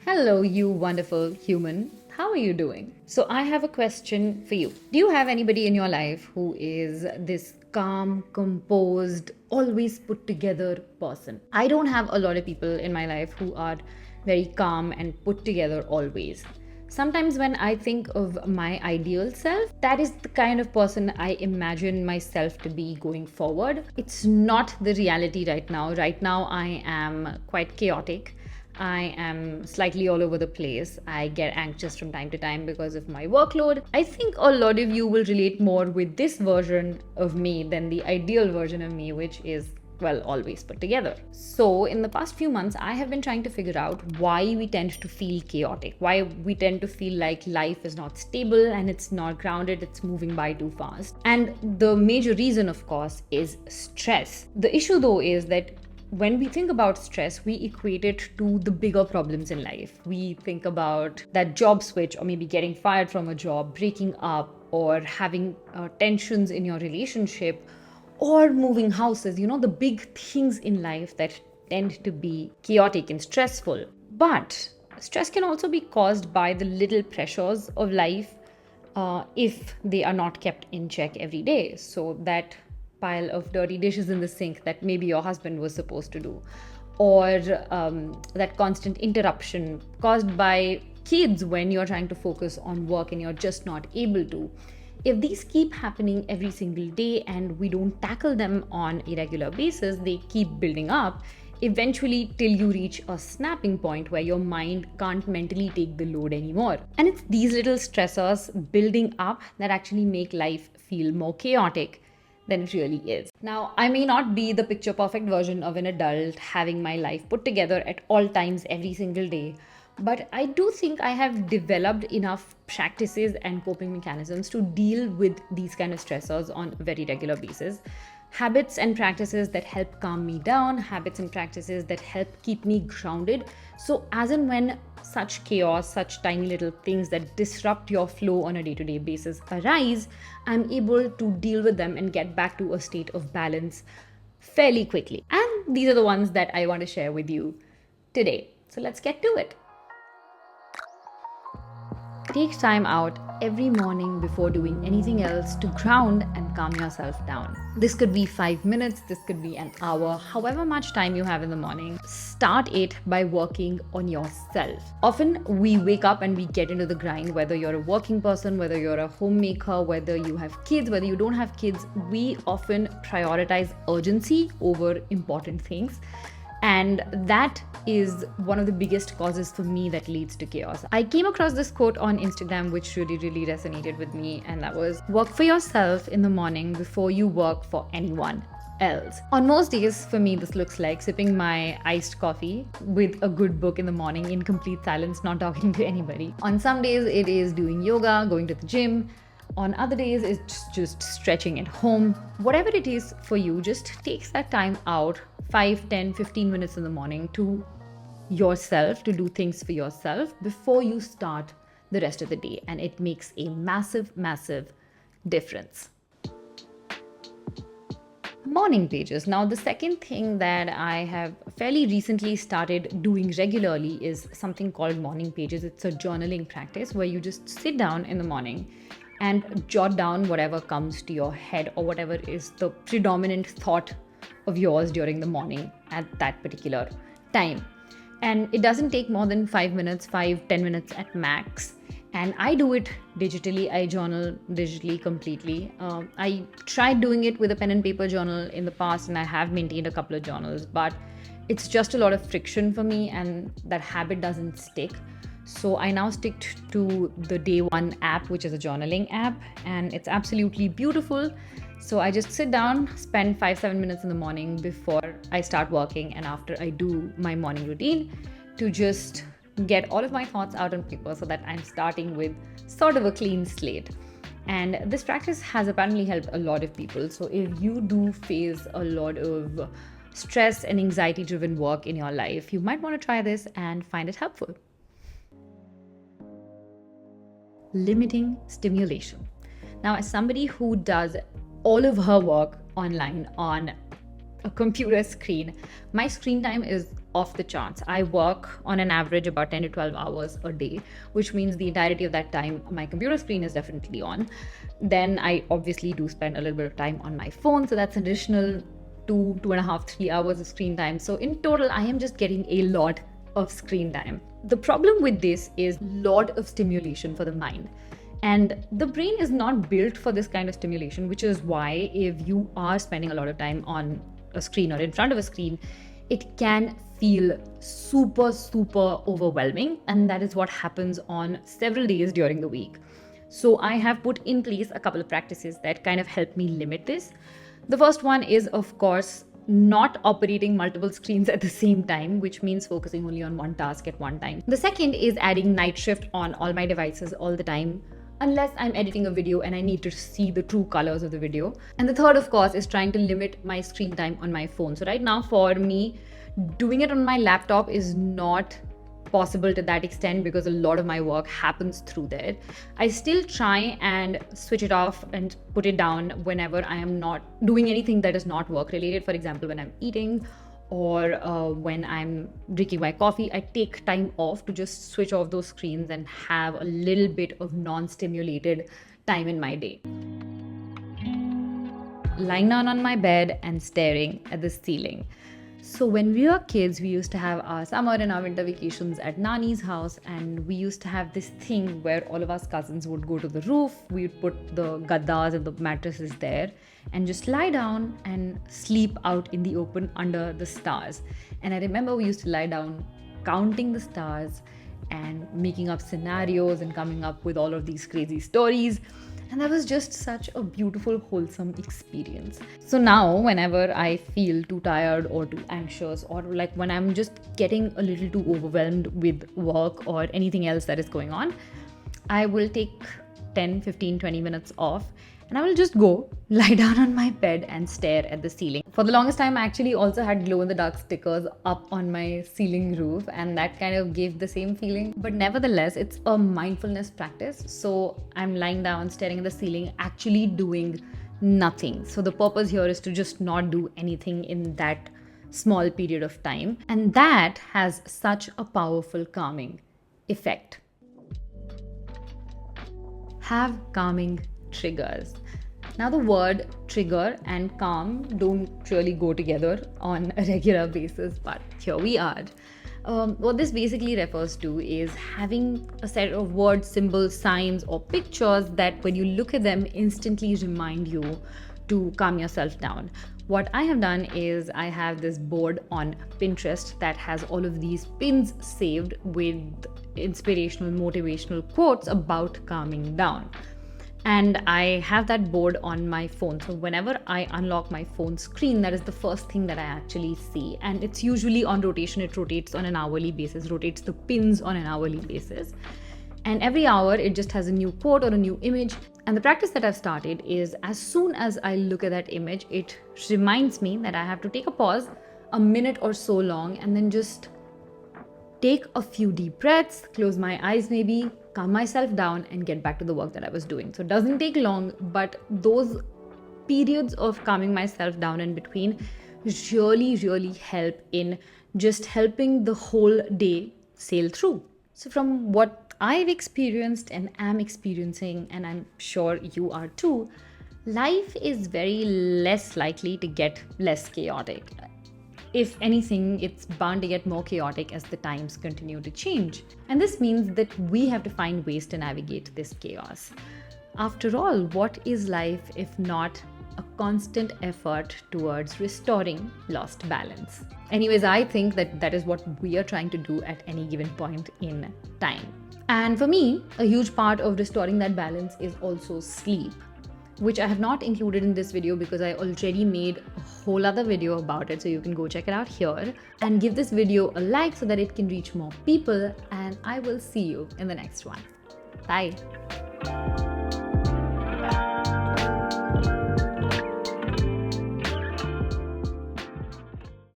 Hello, you wonderful human. How are you doing? So, I have a question for you. Do you have anybody in your life who is this calm, composed, always put together person? I don't have a lot of people in my life who are very calm and put together always. Sometimes, when I think of my ideal self, that is the kind of person I imagine myself to be going forward. It's not the reality right now. Right now, I am quite chaotic. I am slightly all over the place. I get anxious from time to time because of my workload. I think a lot of you will relate more with this version of me than the ideal version of me, which is, well, always put together. So, in the past few months, I have been trying to figure out why we tend to feel chaotic, why we tend to feel like life is not stable and it's not grounded, it's moving by too fast. And the major reason, of course, is stress. The issue, though, is that when we think about stress, we equate it to the bigger problems in life. We think about that job switch, or maybe getting fired from a job, breaking up, or having tensions in your relationship, or moving houses, the big things in life that tend to be chaotic and stressful. But stress can also be caused by the little pressures of life if they are not kept in check every day. So that pile of dirty dishes in the sink that maybe your husband was supposed to do, or that constant interruption caused by kids when you're trying to focus on work and you're just not able to. If these keep happening every single day and we don't tackle them on a regular basis, they keep building up eventually till you reach a snapping point where your mind can't mentally take the load anymore. And it's these little stressors building up that actually make life feel more chaotic than it really is. Now, I may not be the picture perfect version of an adult having my life put together at all times every single day, but I do think I have developed enough practices and coping mechanisms to deal with these kind of stressors on a very regular basis. Habits and practices that help calm me down, habits and practices that help keep me grounded. So, as and when such chaos, such tiny little things that disrupt your flow on a day to day basis arise, I'm able to deal with them and get back to a state of balance fairly quickly. And these are the ones that I want to share with you today. So, let's get to it. Take time out every morning before doing anything else to ground and calm yourself down. This could be 5 minutes, this could be an hour, however much time you have in the morning. Start it by working on yourself. Often we wake up and we get into the grind, whether you're a working person, whether you're a homemaker, whether you have kids, whether you don't have kids, we often prioritize urgency over important things. And that is one of the biggest causes for me that leads to chaos. I came across this quote on Instagram which really resonated with me, and that was, work for yourself in the morning before you work for anyone else. On most days, for me, this looks like sipping my iced coffee with a good book in the morning in complete silence, not talking to anybody. On some days, it is doing yoga, going to the gym. On other days, it's just stretching at home. Whatever it is for you, just takes that time out, 5, 10, 15 minutes in the morning to yourself, to do things for yourself before you start the rest of the day. And it makes a massive difference. Morning pages. Now, the second thing that I have fairly recently started doing regularly is something called morning pages. It's a journaling practice where you just sit down in the morning and jot down whatever comes to your head or whatever is the predominant thought of yours during the morning at that particular time. And it doesn't take more than 5 minutes, 5-10 minutes at max. And I do it digitally. I journal digitally completely. I tried doing it with a pen and paper journal in the past, and I have maintained a couple of journals, but it's just a lot of friction for me and that habit doesn't stick. So I now stick to the Day One app, which is a journaling app, and it's absolutely beautiful. So I just sit down, spend 5-7 minutes in the morning before I start working and after I do my morning routine to just get all of my thoughts out on paper so that I'm starting with sort of a clean slate. And this practice has apparently helped a lot of people. So if you do face a lot of stress and anxiety driven work in your life, you might want to try this and find it helpful. Limiting stimulation. Now, as somebody who does all of her work online on a computer screen, my screen time is off the charts. I work on an average about 10 to 12 hours a day, which means the entirety of that time my computer screen is definitely on. Then I obviously do spend a little bit of time on my phone, so that's additional 2.5, 3 hours of screen time. So in total, I am just getting a lot of screen time. The problem with this is lot of stimulation for the mind. And the brain is not built for this kind of stimulation, which is why if you are spending a lot of time on a screen or in front of a screen, it can feel super, super overwhelming. And that is what happens on several days during the week. So I have put in place a couple of practices that kind of help me limit this. The first one is, of course, not operating multiple screens at the same time, which means focusing only on one task at one time. The second is adding night shift on all my devices all the time, unless I'm editing a video and I need to see the true colors of the video. And the third, of course, is trying to limit my screen time on my phone. So right now, for me, doing it on my laptop is not possible to that extent because a lot of my work happens through there. I still try and switch it off and put it down whenever I am not doing anything that is not work related. For example, when I'm eating or when I'm drinking my coffee, I take time off to just switch off those screens and have a little bit of non-stimulated time in my day. Lying down on my bed and staring at the ceiling. So when we were kids, we used to have our summer and our winter vacations at Nani's house, and we used to have this thing where all of us cousins would go to the roof, we would put the gaddas and the mattresses there and just lie down and sleep out in the open under the stars. And I remember we used to lie down counting the stars and making up scenarios and coming up with all of these crazy stories. And that was just such a beautiful, wholesome experience. So now, whenever I feel too tired or too anxious, or like when I'm just getting a little too overwhelmed with work or anything else that is going on, I will take 10, 15, 20 minutes off and I will just go lie down on my bed and stare at the ceiling. For the longest time, I actually also had glow-in-the-dark stickers up on my ceiling roof, and that kind of gave the same feeling. But nevertheless, it's a mindfulness practice. So I'm lying down, staring at the ceiling, actually doing nothing. So the purpose here is to just not do anything in that small period of time. And that has such a powerful calming effect. Have calming triggers. Now, the word trigger and calm don't really go together on a regular basis, but here we are. What this basically refers to is having a set of words, symbols, signs, or pictures that when you look at them instantly remind you to calm yourself down. What I have done is I have this board on Pinterest that has all of these pins saved with inspirational, motivational quotes about calming down. And I have that board on my phone. So whenever I unlock my phone screen, that is the first thing that I actually see. And it's usually on rotation. It rotates on an hourly basis, rotates the pins on an hourly basis. And every hour, it just has a new quote or a new image. And the practice that I've started is as soon as I look at that image, it reminds me that I have to take a pause, a minute or so long, and then just take a few deep breaths, close my eyes maybe, calm myself down and get back to the work that I was doing. So it doesn't take long, but those periods of calming myself down in between really, really help in just helping the whole day sail through. So from what I've experienced and am experiencing, and I'm sure you are too, life is very less likely to get less chaotic. If anything, it's bound to get more chaotic as the times continue to change. And this means that we have to find ways to navigate this chaos. After all, what is life if not a constant effort towards restoring lost balance? Anyways, I think that is what we are trying to do at any given point in time. And for me, a huge part of restoring that balance is also sleep, which I have not included in this video because I already made a whole other video about it. So you can go check it out here and give this video a like so that it can reach more people. And I will see you in the next one. Bye.